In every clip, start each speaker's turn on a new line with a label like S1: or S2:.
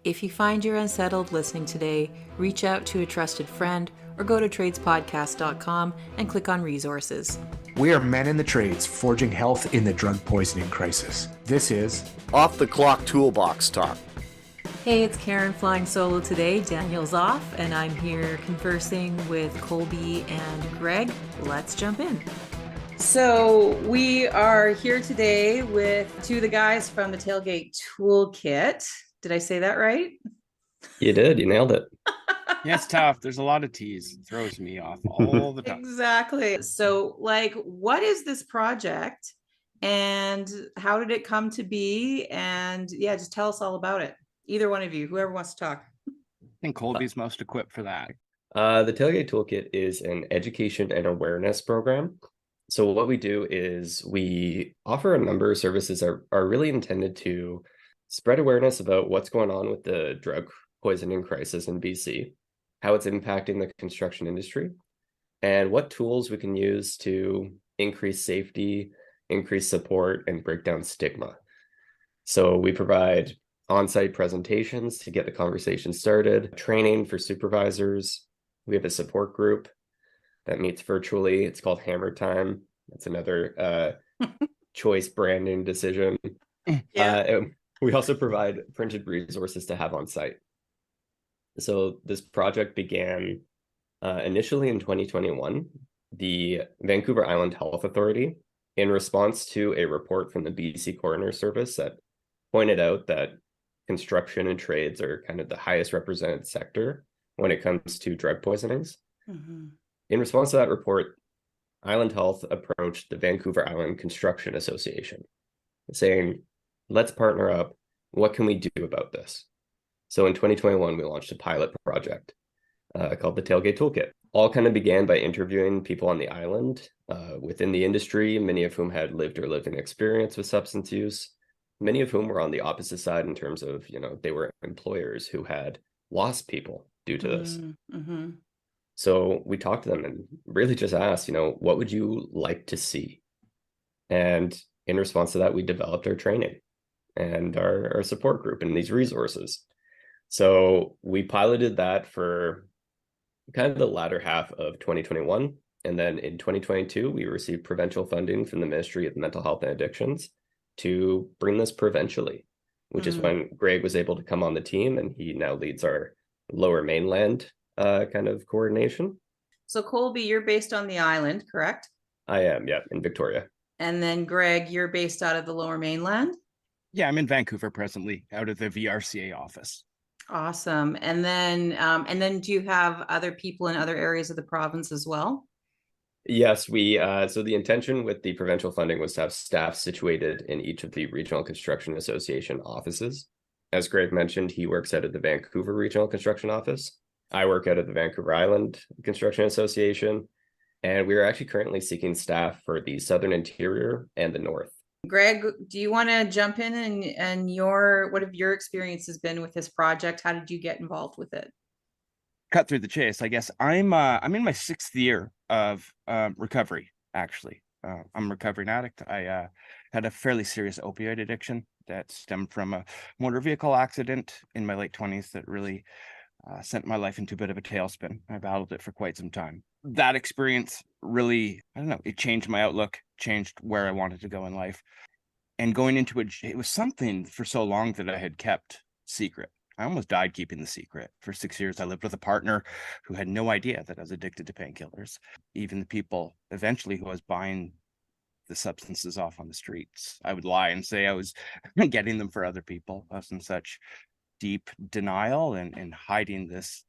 S1: If you find you're unsettled listening today, reach out to a trusted friend or go to tradespodcast.com and click on resources.
S2: We are men in the trades forging health in the drug poisoning crisis. This is
S3: Off the Clock Toolbox Talk.
S1: Hey, it's Karen flying solo today. Daniel's off, and I'm here conversing with Colby and Greg. Let's jump in. So we are here today with two of the guys from the Tailgate Toolkit. Did I say that right?
S4: You did. You nailed it.
S5: Yeah, it's tough. There's a lot of T's. It throws me off all the time.
S1: Exactly. So, what is this project and how did it come to be? And yeah, just tell us all about it. Either one of you, whoever wants to talk.
S5: I think Colby's most equipped for that.
S4: The Tailgate Toolkit is an education and awareness program. So what we do is we offer a number of services that are really intended to spread awareness about what's going on with the drug poisoning crisis in BC, how it's impacting the construction industry, and what tools we can use to increase safety, increase support, and break down stigma. So we provide on-site presentations to get the conversation started, training for supervisors. We have a support group that meets virtually. It's called Hammer Time. That's another choice branding decision.
S1: Yeah.
S4: We also provide printed resources to have on site. So this project began initially in 2021. The Vancouver Island Health Authority, in response to a report from the BC Coroner Service that pointed out that construction and trades are kind of the highest represented sector when it comes to drug poisonings.
S1: Mm-hmm.
S4: In response to that report, Island Health approached the Vancouver Island Construction Association, saying, let's partner up. What can we do about this? So in 2021, we launched a pilot project called the Tailgate Toolkit. All kind of began by interviewing people on the island within the industry, many of whom had lived or living experience with substance use, many of whom were on the opposite side in terms of, they were employers who had lost people due to this.
S1: Mm-hmm.
S4: So we talked to them and really just asked, what would you like to see? And in response to that, we developed our training and our support group and these resources. So we piloted that for kind of the latter half of 2021. And then in 2022, we received provincial funding from the Ministry of Mental Health and Addictions to bring this provincially, which is when Greg was able to come on the team, and he now leads our Lower Mainland kind of coordination.
S1: So Colby, you're based on the island, correct?
S4: I am, yeah, in Victoria.
S1: And then Greg, you're based out of the Lower Mainland?
S5: Yeah, I'm in Vancouver presently, out of the VRCA office.
S1: Awesome. And then do you have other people in other areas of the province as well?
S4: Yes, we so the intention with the provincial funding was to have staff situated in each of the Regional Construction Association offices. As Greg mentioned, he works out of the Vancouver Regional Construction Office. I work out of the Vancouver Island Construction Association, and we are actually currently seeking staff for the Southern Interior and the North.
S1: Greg, do you want to jump in and what have your experiences been with this project? How did you get involved with it?
S5: Cut through the chase, I guess. I'm in my 6th year of recovery, actually. I'm a recovering addict. I had a fairly serious opioid addiction that stemmed from a motor vehicle accident in my late 20s that really sent my life into a bit of a tailspin. I battled it for quite some time. That experience really, it changed my outlook, changed where I wanted to go in life. And going into it was something for so long that I had kept secret. I almost died keeping the secret. For 6 years, I lived with a partner who had no idea that I was addicted to painkillers. Even the people eventually who I was buying the substances off on the streets, I would lie and say I was getting them for other people. I was in such deep denial and hiding this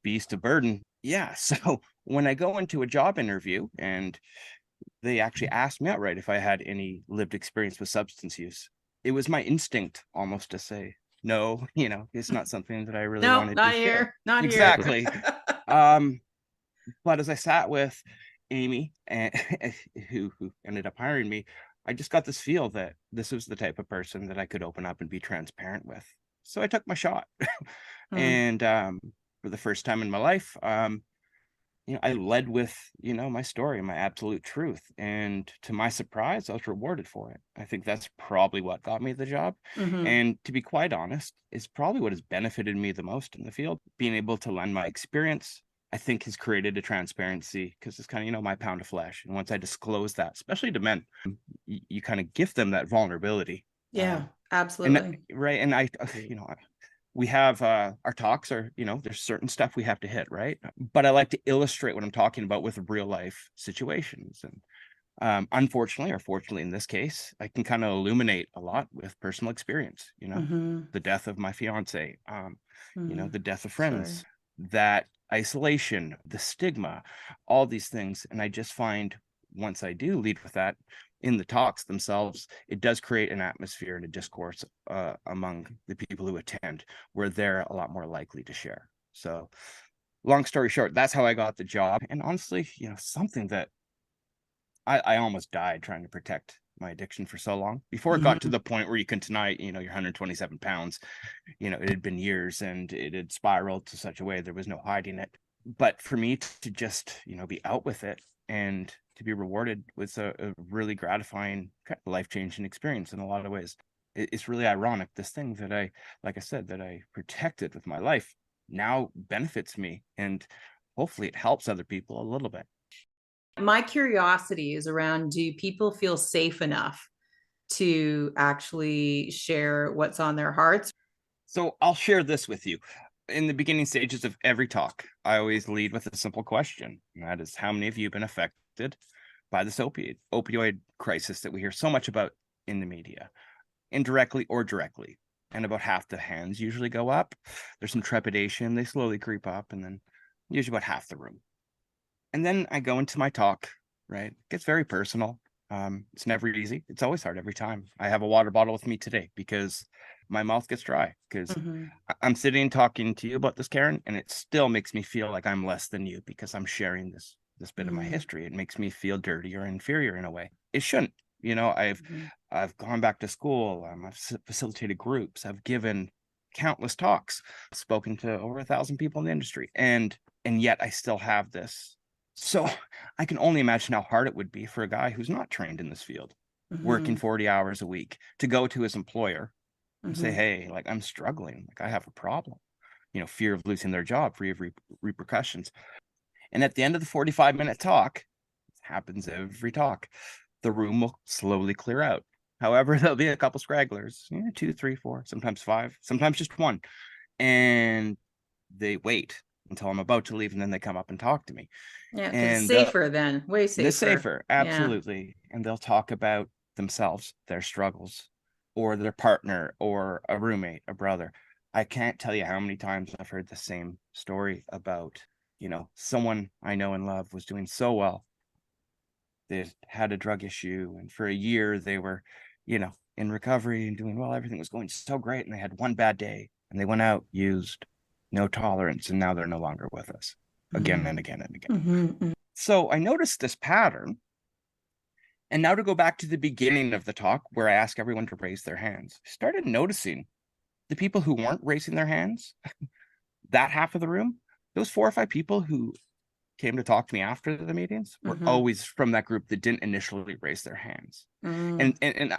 S5: beast of burden. Yeah. So when I go into a job interview and they actually asked me outright if I had any lived experience with substance use, it was my instinct almost to say, no, it's not something that I really wanted to share.
S1: Not
S5: exactly.
S1: here.
S5: But as I sat with Amy, who ended up hiring me, I just got this feel that this was the type of person that I could open up and be transparent with. So I took my shot. And for the first time in my life, I led with, my story, my absolute truth. And to my surprise, I was rewarded for it. I think that's probably what got me the job.
S1: Mm-hmm.
S5: And to be quite honest, is probably what has benefited me the most in the field. Being able to lend my experience, I think has created a transparency because it's kind of, my pound of flesh. And once I disclose that, especially to men, you kind of gift them that vulnerability.
S1: Yeah,
S5: And that,
S1: absolutely.
S5: right. And we have our talks are, there's certain stuff we have to hit, right? But I like to illustrate what I'm talking about with real life situations. And unfortunately or fortunately in this case, I can kind of illuminate a lot with personal experience,
S1: Mm-hmm.
S5: the death of my fiance,
S1: Mm-hmm.
S5: the death of
S1: Sorry.
S5: friends, that isolation, the stigma, all these things. And I just find once I do lead with that in the talks themselves, it does create an atmosphere and a discourse among the people who attend where they're a lot more likely to share. So long story short, that's how I got the job. And honestly, something that I almost died trying to protect my addiction for so long before it got to
S1: Mm-hmm.
S5: the point where you can deny, you're 127 pounds. It had been years and it had spiraled to such a way there was no hiding it. But for me to just, be out with it and to be rewarded with a really gratifying, kind of life-changing experience in a lot of ways. It's really ironic. This thing that like I said, that I protected with my life now benefits me, and hopefully it helps other people a little bit.
S1: My curiosity is around, do people feel safe enough to actually share what's on their hearts?
S5: So I'll share this with you. In the beginning stages of every talk, I always lead with a simple question, and that is, how many of you have been affected by this opioid crisis that we hear so much about in the media, indirectly or directly? And about half the hands usually go up. There's some trepidation, they slowly creep up, and then usually about half the room. And then I go into my talk, right? It gets very personal. It's never easy. It's always hard every time. I have a water bottle with me today because my mouth gets dry because
S1: Mm-hmm.
S5: I'm sitting talking to you about this, Karen, and it still makes me feel like I'm less than you because I'm sharing this bit of my
S1: Mm-hmm.
S5: history. It makes me feel dirty or inferior in a way. It shouldn't. I've
S1: Mm-hmm.
S5: I've gone back to school. I've facilitated groups. I've given countless talks, spoken to over 1,000 people in the industry, and yet I still have this. So I can only imagine how hard it would be for a guy who's not trained in this field, working
S1: Mm-hmm.
S5: 40 hours a week, to go to his employer and say,
S1: Mm-hmm.
S5: hey, like, I'm struggling, like I have a problem, fear of losing their job, fear of repercussions. And at the end of the 45-minute talk, it happens every talk, the room will slowly clear out. However, there'll be a couple scragglers, 2, 3, 4, sometimes 5, sometimes just one. And they wait until I'm about to leave, and then they come up and talk to me.
S1: Yeah, because it's
S5: And
S1: safer then, way
S5: they're
S1: safer.
S5: safer,
S1: Yeah.
S5: absolutely. And they'll talk about themselves, their struggles, or their partner, or a roommate, a brother. I can't tell you how many times I've heard the same story about, someone I know and love was doing so well. They had a drug issue, and for a year they were, in recovery and doing well. Everything was going so great, and they had one bad day, and they went out, used, no tolerance, and now they're no longer with us, again and again and again.
S1: Mm-hmm.
S5: So I noticed this pattern. And now to go back to the beginning of the talk where I ask everyone to raise their hands, I started noticing the people who weren't raising their hands, that half of the room, those 4 or 5 people who came to talk to me after the meetings were
S1: Mm-hmm.
S5: always from that group that didn't initially raise their hands.
S1: Mm-hmm.
S5: And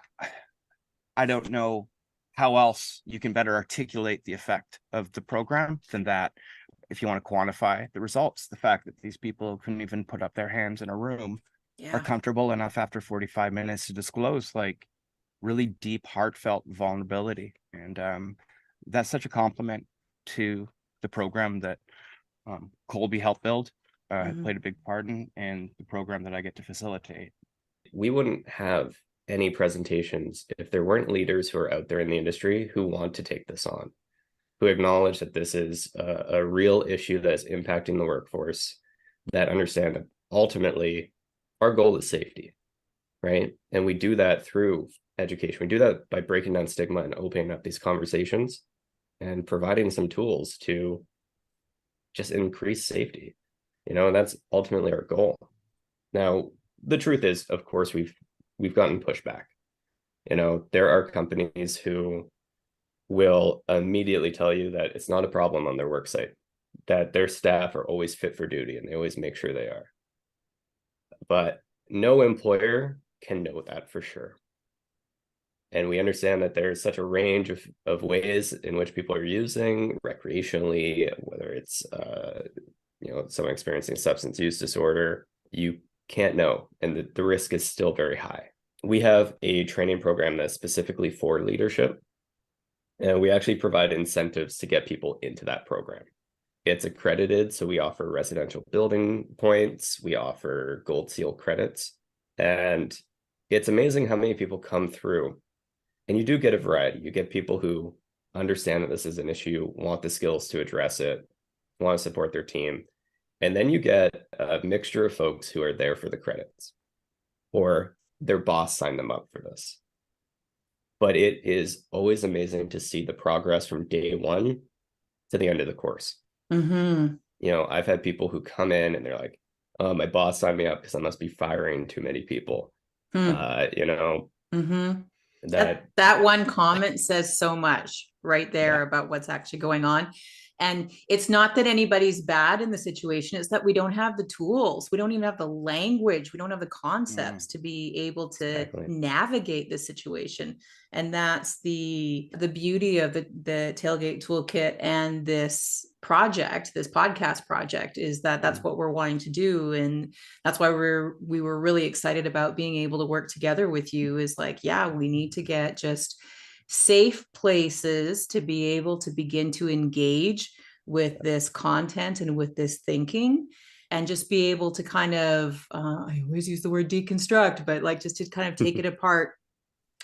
S5: I don't know how else you can better articulate the effect of the program than that. If you want to quantify the results, the fact that these people couldn't even put up their hands in a room are
S1: Yeah.
S5: comfortable enough after 45 minutes to disclose like really deep, heartfelt vulnerability. And that's such a compliment to the program that Colby helped build,
S1: Mm-hmm.
S5: played a big part in, and the program that I get to facilitate.
S4: We wouldn't have any presentations if there weren't leaders who are out there in the industry who want to take this on, who acknowledge that this is a real issue that's impacting the workforce, that understand that ultimately our goal is safety, right? And we do that through education. We do that by breaking down stigma and opening up these conversations and providing some tools to just increase safety, and that's ultimately our goal. Now, the truth is, of course, we've gotten pushback. There are companies who will immediately tell you that it's not a problem on their work site. that their staff are always fit for duty, and they always make sure they are. But no employer can know that for sure. And we understand that there's such a range of ways in which people are using recreationally, whether it's someone experiencing substance use disorder. You can't know, and the risk is still very high. We have a training program that's specifically for leadership, and we actually provide incentives to get people into that program. It's accredited, so we offer residential building points, we offer gold seal credits, and it's amazing how many people come through. And you do get a variety. You get people who understand that this is an issue, want the skills to address it, want to support their team. And then you get a mixture of folks who are there for the credits, or their boss signed them up for this. But it is always amazing to see the progress from day one to the end of the course.
S1: Mm-hmm.
S4: I've had people who come in and they're like, oh, my boss signed me up because I must be firing too many people.
S1: Mm-hmm.
S4: That
S1: that one comment says so much right there
S4: Yeah.
S1: about what's actually going on. And it's not that anybody's bad in the situation, it's that we don't have the tools, we don't even have the language, we don't have the concepts to be able to
S4: Exactly.
S1: navigate the situation. And that's the beauty of the Tailgate Toolkit and this podcast project, is that that's what we're wanting to do. And that's why we were really excited about being able to work together with you, is like, yeah, we need to get just safe places to be able to begin to engage with this content and with this thinking, and just be able to kind of I always use the word deconstruct, but like just to kind of take it apart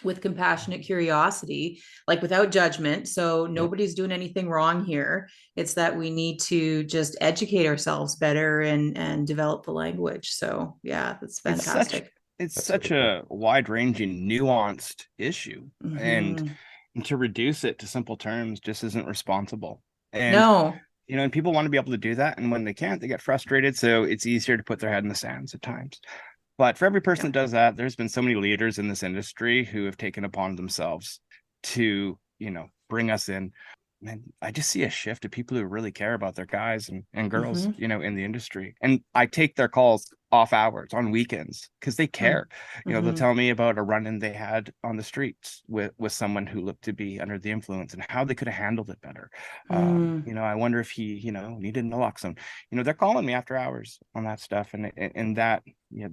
S1: with compassionate curiosity, like without judgment. So nobody's doing anything wrong here. It's that we need to just educate ourselves better and develop the language. So yeah, that's fantastic.
S5: It's such a wide-ranging, nuanced issue, and to reduce it to simple terms just isn't responsible. And
S1: No.
S5: and people want to be able to do that, and when they can't, they get frustrated. So it's easier to put their head in the sands at times. But for every person that does that, there's been so many leaders in this industry who have taken upon themselves to, bring us in. And I just see a shift of people who really care about their guys and girls, in the industry. And I take their calls off hours on weekends because they care. They'll tell me about a run-in they had on the streets with someone who looked to be under the influence and how they could have handled it better. I wonder if he, needed naloxone. They're calling me after hours on that stuff. And that,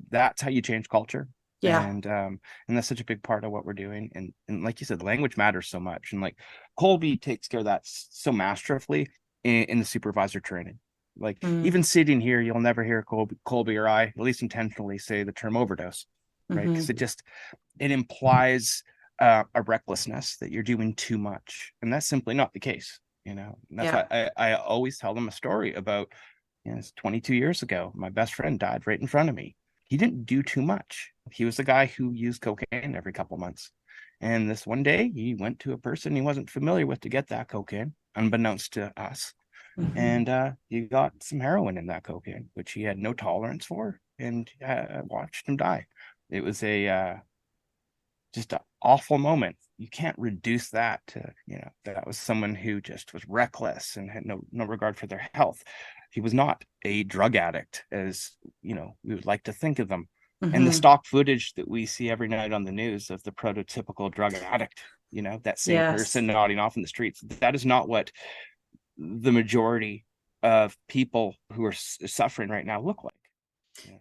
S5: that's how you change culture.
S1: Yeah.
S5: And that's such a big part of what we're doing. And like you said, language matters so much. And like Colby takes care of that so masterfully in the supervisor training. Like even sitting here, you'll never hear Colby or I, at least intentionally, say the term overdose, right? Because it implies a recklessness that you're doing too much. And that's simply not the case, And that's why I always tell them a story about, it's 22 years ago, my best friend died right in front of me. He didn't do too much. He was the guy who used cocaine every couple months. And this one day, he went to a person he wasn't familiar with to get that cocaine, unbeknownst to us. And he got some heroin in that cocaine, which he had no tolerance for, and watched him die. It was just an awful moment. You can't reduce that to, that was someone who just was reckless and had no regard for their health. He was not a drug addict, as we would like to think of them. And the stock footage that we see every night on the news of the prototypical drug addict, that same person nodding off in the streets, that is not what the majority of people who are suffering right now look like.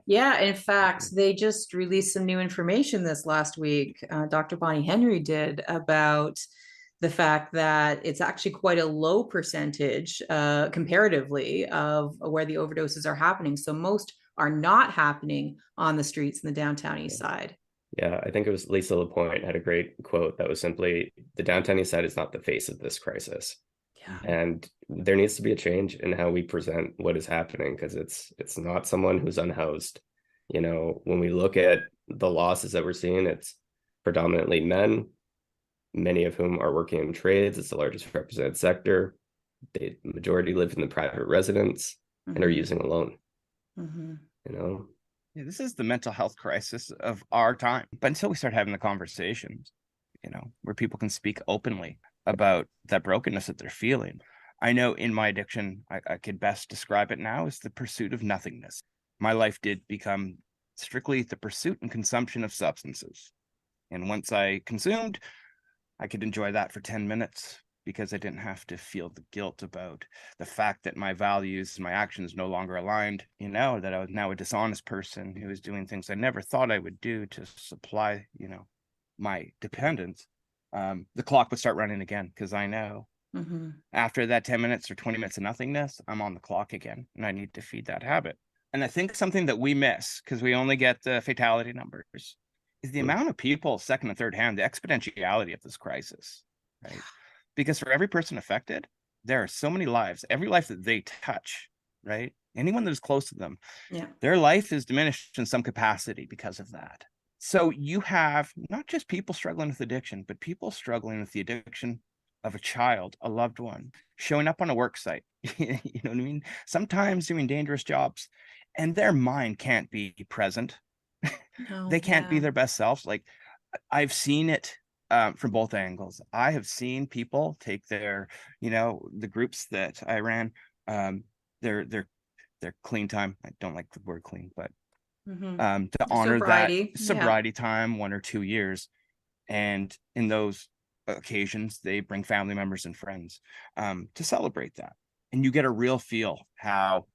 S1: Yeah, in fact, they just released some new information this last week. Dr. Bonnie Henry did, about the fact that it's actually quite a low percentage comparatively of where the overdoses are happening. So most are not happening on the streets in the downtown east side.
S4: Yeah, I think it was Lisa Lapointe had a great quote that was simply, the downtown east side is not the face of this crisis.
S1: Yeah.
S4: And there needs to be a change in how we present what is happening, because it's not someone who's unhoused. When we look at the losses that we're seeing, it's predominantly men, many of whom are working in trades. It's the largest represented sector. The majority live in the private residence and are using alone.
S5: Yeah, this is the mental health crisis of our time. But until we start having the conversations, where people can speak openly about that brokenness that they're feeling, I know in my addiction, I could best describe it now as the pursuit of nothingness. My life did become strictly the pursuit and consumption of substances. And once I consumed, I could enjoy that for 10 minutes because I didn't have to feel the guilt about the fact that my values and my actions no longer aligned, that I was now a dishonest person who was doing things I never thought I would do to supply, my dependence. The clock would start running again because I know after that 10 minutes or 20 minutes of nothingness, I'm on the clock again and I need to feed that habit. And I think something that we miss because we only get the fatality numbers is the amount of people, second and third hand, the exponentiality of this crisis, right? Because for every person affected, there are so many lives, every life that they touch, right? Anyone that is close to them, their life is diminished in some capacity because of that. So you have not just people struggling with addiction, but people struggling with the addiction of a child, a loved one, showing up on a work site, you know what I mean? Sometimes doing dangerous jobs, and their mind can't be present. They can't be their best selves. Like I've seen it from both angles. I have seen people take their, the groups that I ran, their clean time. I don't like the word clean, but to honor
S1: Sobriety.
S5: that sobriety time, 1 or 2 years. And in those occasions, they bring family members and friends to celebrate that. And you get a real feel how,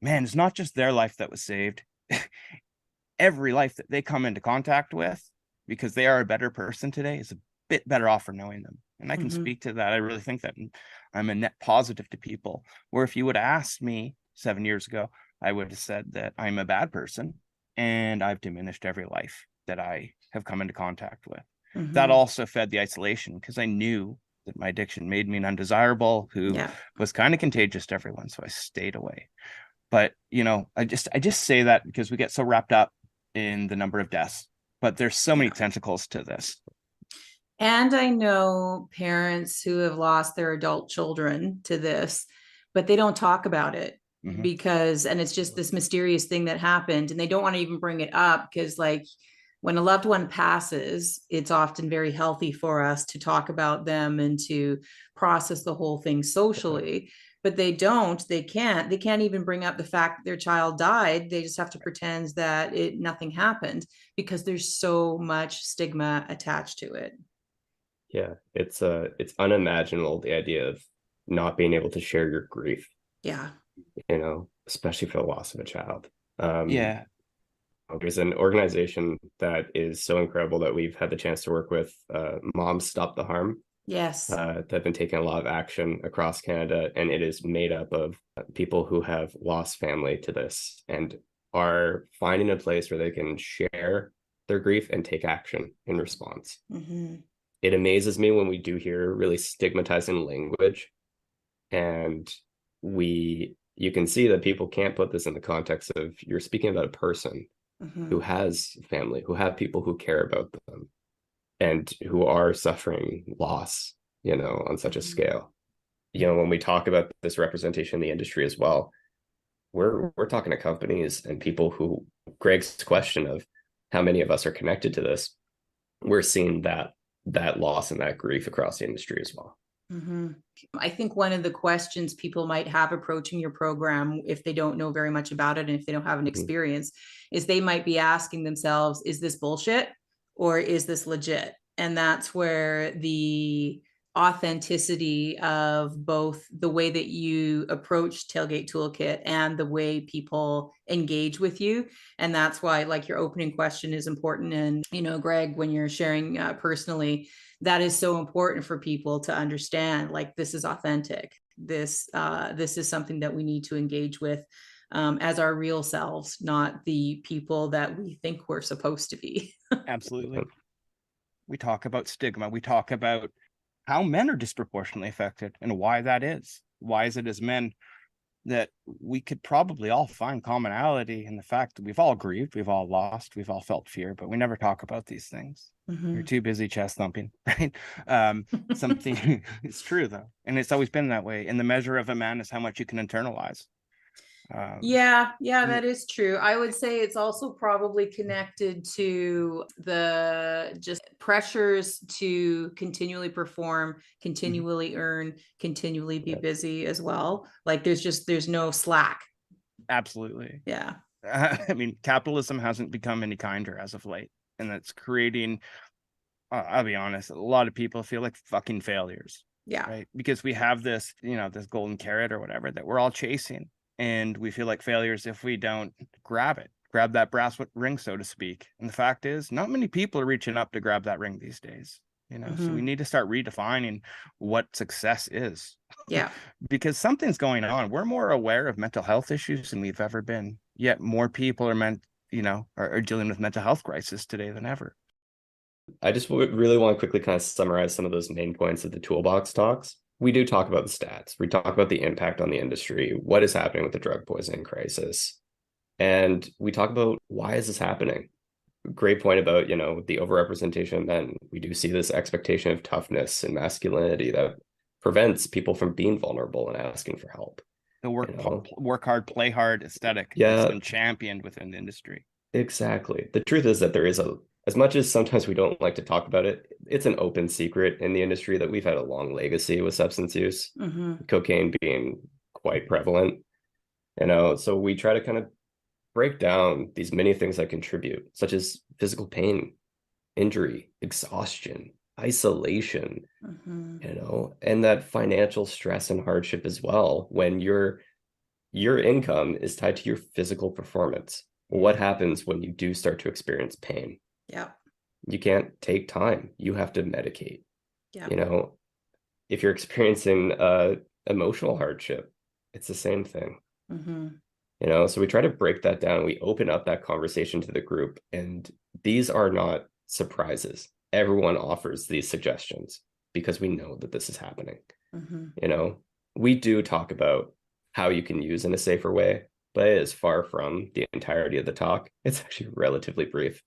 S5: man, it's not just their life that was saved. Every life that they come into contact with, because they are a better person today, is a bit better off for knowing them. And I can speak to that. I really think that I'm a net positive to people, where if you would have asked me 7 years ago, I would have said that I'm a bad person and I've diminished every life that I have come into contact with. That also fed the isolation because I knew that my addiction made me an undesirable who was kind of contagious to everyone. So I stayed away. But, I just say that because we get so wrapped up in the number of deaths, but there's so many tentacles to this.
S1: And I know parents who have lost their adult children to this, but they don't talk about it because, and it's just this mysterious thing that happened and they don't want to even bring it up because like when a loved one passes, it's often very healthy for us to talk about them and to process the whole thing socially. But they can't even bring up the fact that their child died. They just have to pretend that nothing happened because there's so much stigma attached to it.
S4: Yeah, it's unimaginable, the idea of not being able to share your grief.
S1: Yeah.
S4: Especially for the loss of a child. There's an organization that is so incredible that we've had the chance to work with, Moms Stop the Harm.
S1: Yes.
S4: That have been taking a lot of action across Canada, and it is made up of people who have lost family to this and are finding a place where they can share their grief and take action in response. It amazes me when we do hear really stigmatizing language, and you can see that people can't put this in the context of you're speaking about a person who has family, who have people who care about them, and who are suffering loss, on such a scale. When we talk about this representation in the industry as well, we're talking to companies and people who, Greg's question of how many of us are connected to this, we're seeing that loss and that grief across the industry as well.
S1: I think one of the questions people might have approaching your program, if they don't know very much about it and if they don't have an experience, is they might be asking themselves, is this bullshit or is this legit? And that's where the authenticity of both the way that you approach Tailgate Toolkit and the way people engage with you. And that's why like your opening question is important. And, Greg, when you're sharing personally, that is so important for people to understand, like, this is authentic. This is something that we need to engage with as our real selves, not the people that we think we're supposed to be.
S5: Absolutely. We talk about stigma. We talk about how men are disproportionately affected and why that is. Why is it as men that we could probably all find commonality in the fact that we've all grieved, we've all lost, we've all felt fear, but we never talk about these things. We're too busy chest thumping, right? Something it's true though. And it's always been that way. And the measure of a man is how much you can internalize.
S1: Yeah,
S5: Yeah.
S1: that is true. I would say it's also probably connected to the just pressures to continually perform, continually earn, continually be busy as well. Like there's no slack.
S5: Absolutely.
S1: Yeah.
S5: I mean, capitalism hasn't become any kinder as of late, and that's creating, I'll be honest, a lot of people feel like fucking failures,
S1: Yeah.
S5: right? Because we have this, this golden carrot or whatever that we're all chasing, and we feel like failures if we don't grab that brass ring, so to speak. And the fact is, not many people are reaching up to grab that ring these days, so we need to start redefining what success is.
S1: Yeah.
S5: Because something's going on. We're more aware of mental health issues than we've ever been. Yet more people are dealing with mental health crisis today than ever.
S4: I just really want to quickly kind of summarize some of those main points of the Toolbox talks. We do talk about the stats. We talk about the impact on the industry, what is happening with the drug poisoning crisis. And we talk about why is this happening? Great point about, the overrepresentation of men. We do see this expectation of toughness and masculinity that prevents people from being vulnerable and asking for help.
S5: The work hard, play hard aesthetic that's been championed within the industry.
S4: Exactly. The truth is that there is as much as sometimes we don't like to talk about it, it's an open secret in the industry that we've had a long legacy with substance use, cocaine being quite prevalent, so we try to kind of break down these many things that contribute, such as physical pain, injury, exhaustion, isolation, and that financial stress and hardship as well when your income is tied to your physical performance. What happens when you do start to experience pain?
S1: Yeah.
S4: You can't take time. You have to medicate.
S1: Yeah.
S4: If you're experiencing emotional hardship, it's the same thing. So we try to break that down. We open up that conversation to the group, and these are not surprises. Everyone offers these suggestions because we know that this is happening. We do talk about how you can use in a safer way, but it is far from the entirety of the talk. It's actually relatively brief,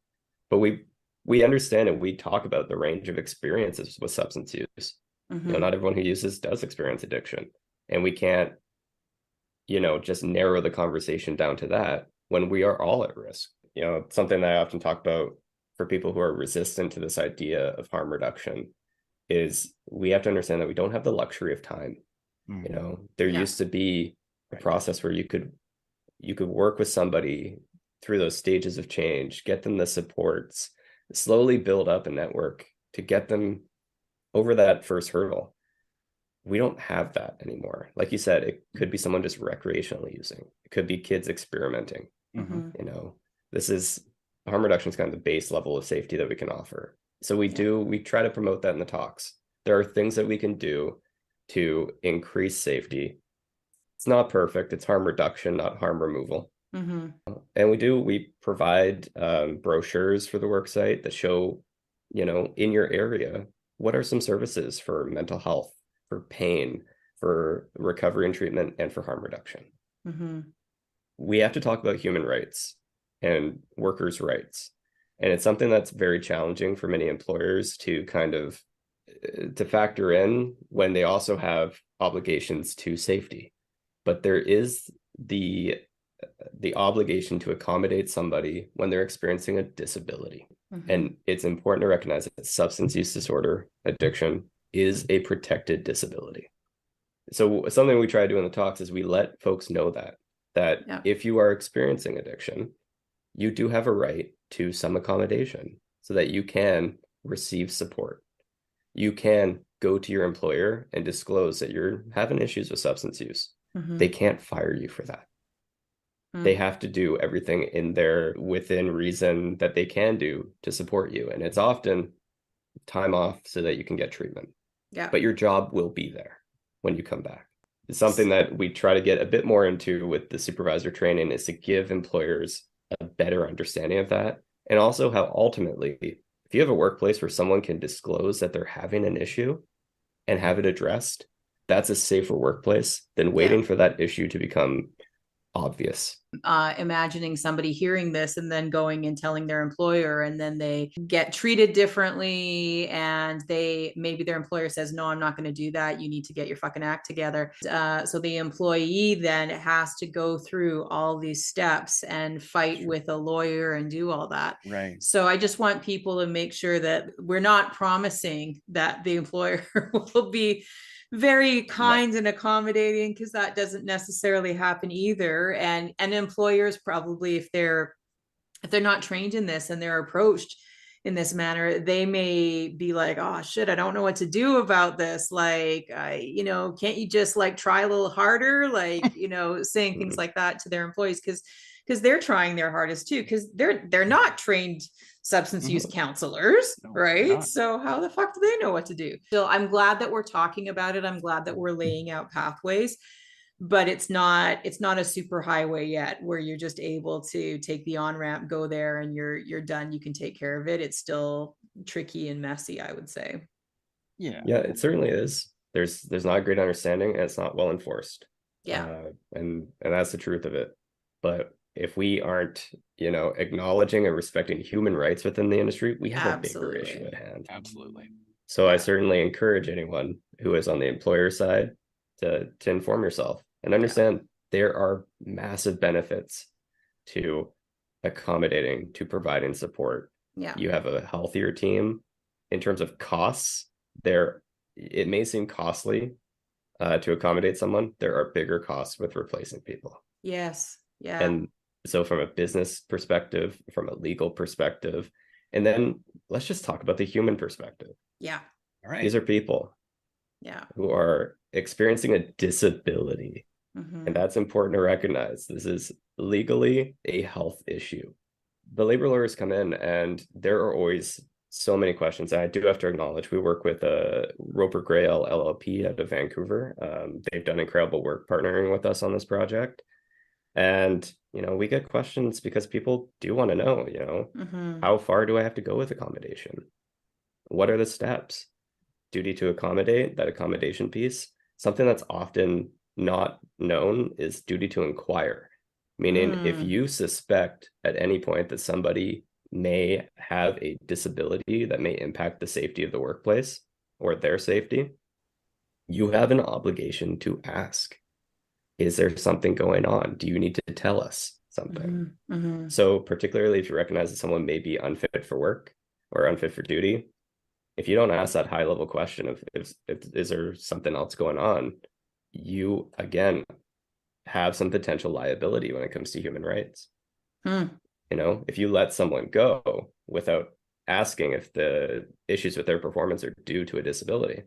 S4: but we understand and we talk about the range of experiences with substance use. Not everyone who uses does experience addiction, and we can't just narrow the conversation down to that when we are all at risk. Something that I often talk about for people who are resistant to this idea of harm reduction is we have to understand that we don't have the luxury of time. There used to be a process where you could work with somebody through those stages of change, get them the supports, slowly build up a network to get them over that first hurdle. We don't have that anymore. Like you said, it could be someone just recreationally using. It could be kids experimenting. This is harm reduction is kind of the base level of safety that we can offer. So we try to promote that in the talks. There are things that we can do to increase safety. It's not perfect. It's harm reduction, not harm removal. And we provide brochures for the worksite that show, in your area, what are some services for mental health, for pain, for recovery and treatment, and for harm reduction. We have to talk about human rights and workers' rights. And it's something that's very challenging for many employers to kind of to factor in when they also have obligations to safety. But there is the obligation to accommodate somebody when they're experiencing a disability. And it's important to recognize that substance use disorder, addiction, is a protected disability. So something we try to do in the talks is we let folks know that if you are experiencing addiction, you do have a right to some accommodation so that you can receive support. You can go to your employer and disclose that you're having issues with substance use. They can't fire you for that. They have to do everything within reason that they can do to support you. And it's often time off so that you can get treatment.
S1: Yeah.
S4: But your job will be there when you come back. It's something that we try to get a bit more into with the supervisor training is to give employers a better understanding of that. And also how ultimately, if you have a workplace where someone can disclose that they're having an issue and have it addressed, that's a safer workplace than waiting for that issue to become obvious.
S1: Imagining somebody hearing this and then going and telling their employer, and then they get treated differently, and maybe their employer says, no, I'm not going to do that, you need to get your fucking act together. So the employee then has to go through all these steps and fight with a lawyer and do all that.
S5: Right.
S1: So I just want people to make sure that we're not promising that the employer will be very kind and accommodating, because that doesn't necessarily happen either. And employers probably, if they're not trained in this and they're approached in this manner, they may be like, oh shit, I don't know what to do about this. Like, can't you just like try a little harder? Like, saying things like that to their employees, because they're trying their hardest too, because they're not trained substance use counselors, right? So how the fuck do they know what to do? So I'm glad that we're talking about it. I'm glad that we're laying out pathways, but it's not a super highway yet where you're just able to take the on-ramp, go there, and you're done. You can take care of it. It's still tricky and messy, I would say.
S4: Yeah, it certainly is. There's not a great understanding, and it's not well enforced. And that's the truth of it. But if we aren't, acknowledging and respecting human rights within the industry, we have a bigger issue at hand.
S5: Absolutely.
S4: So I certainly encourage anyone who is on the employer side to inform yourself and understand there are massive benefits to accommodating, to providing support. You have a healthier team. In terms of costs, it may seem costly to accommodate someone. There are bigger costs with replacing people.
S1: Yes. Yeah.
S4: And so from a business perspective, from a legal perspective, and then let's just talk about the human perspective.
S1: Yeah.
S5: All right.
S4: These are people who are experiencing a disability. And that's important to recognize. This is legally a health issue. The labor lawyers come in, and there are always so many questions. And I do have to acknowledge, we work with Roper Grail LLP out of Vancouver. They've done incredible work partnering with us on this project. And, we get questions because people do want to know, how far do I have to go with accommodation? What are the steps? Duty to accommodate, that accommodation piece. Something that's often not known is duty to inquire. Meaning, if you suspect at any point that somebody may have a disability that may impact the safety of the workplace or their safety, you have an obligation to ask. Is there something going on? Do you need to tell us something? So particularly if you recognize that someone may be unfit for work or unfit for duty, if you don't ask that high level question of is there something else going on, you again have some potential liability when it comes to human rights. If you let someone go without asking if the issues with their performance are due to a disability,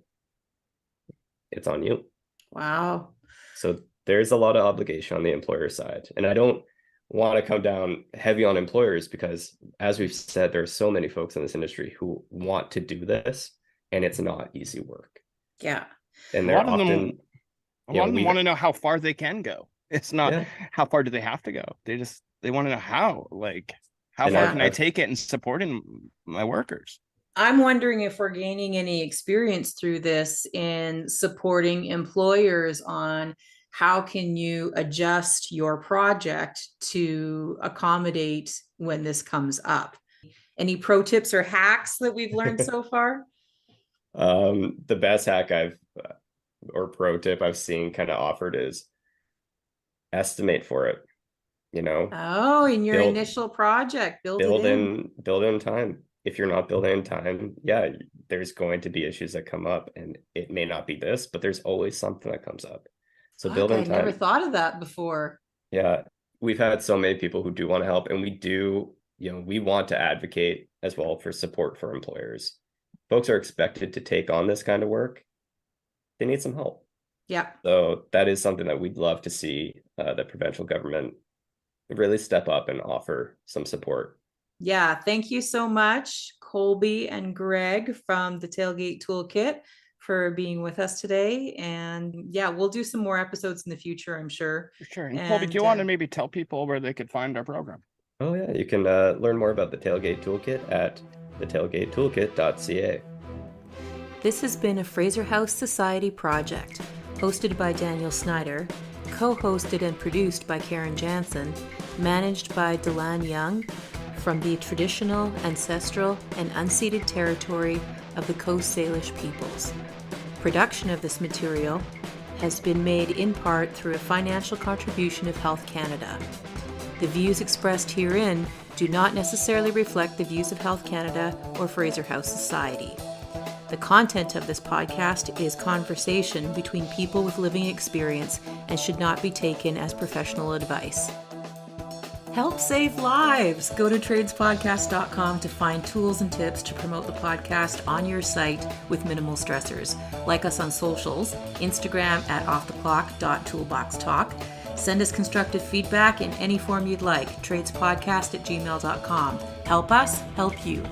S4: it's on you.
S1: Wow.
S4: So there's a lot of obligation on the employer side. And I don't want to come down heavy on employers because, as we've said, there are so many folks in this industry who want to do this, and it's not easy work.
S1: Yeah.
S4: And they're often...
S5: A lot of them want to know how far they can go. It's not how far do they have to go. They want to know how far can I take it in supporting my workers.
S1: I'm wondering if we're gaining any experience through this in supporting employers on how can you adjust your project to accommodate when this comes up. Any pro tips or hacks that we've learned so far?
S4: The best hack or pro tip I've seen kind of offered is estimate for it.
S1: Oh, in your initial project, build
S4: in time. If you're not building in time, there's going to be issues that come up, and it may not be this, but there's always something that comes up. So build in time.
S1: I never thought of that before.
S4: Yeah, we've had so many people who do want to help, and we want to advocate as well for support for employers. Folks are expected to take on this kind of work. They need some help. Yeah. So that is something that we'd love to see the provincial government really step up and offer some support.
S1: Yeah. Thank you so much, Colby and Greg from the Tailgate Toolkit, for being with us today. And we'll do some more episodes in the future, I'm sure.
S5: For sure. And Colby, do you want to maybe tell people where they could find our program?
S4: Oh yeah, you can learn more about the Tailgate Toolkit at thetailgatetoolkit.ca.
S1: This has been a Fraser House Society project. hosted by Daniel Snyder, co-hosted and produced by Karen Jansen, managed by Delan Young from the traditional, ancestral, and unceded territory of the Coast Salish peoples. Production of this material has been made in part through a financial contribution of Health Canada. The views expressed herein do not necessarily reflect the views of Health Canada or Fraser House Society. The content of this podcast is conversation between people with living experience and should not be taken as professional advice. Help save lives! Go to tradespodcast.com to find tools and tips to promote the podcast on your site with minimal stressors. Like us on socials, Instagram at offtheclock.toolboxtalk. Send us constructive feedback in any form you'd like, tradespodcast@gmail.com. Help us, help you.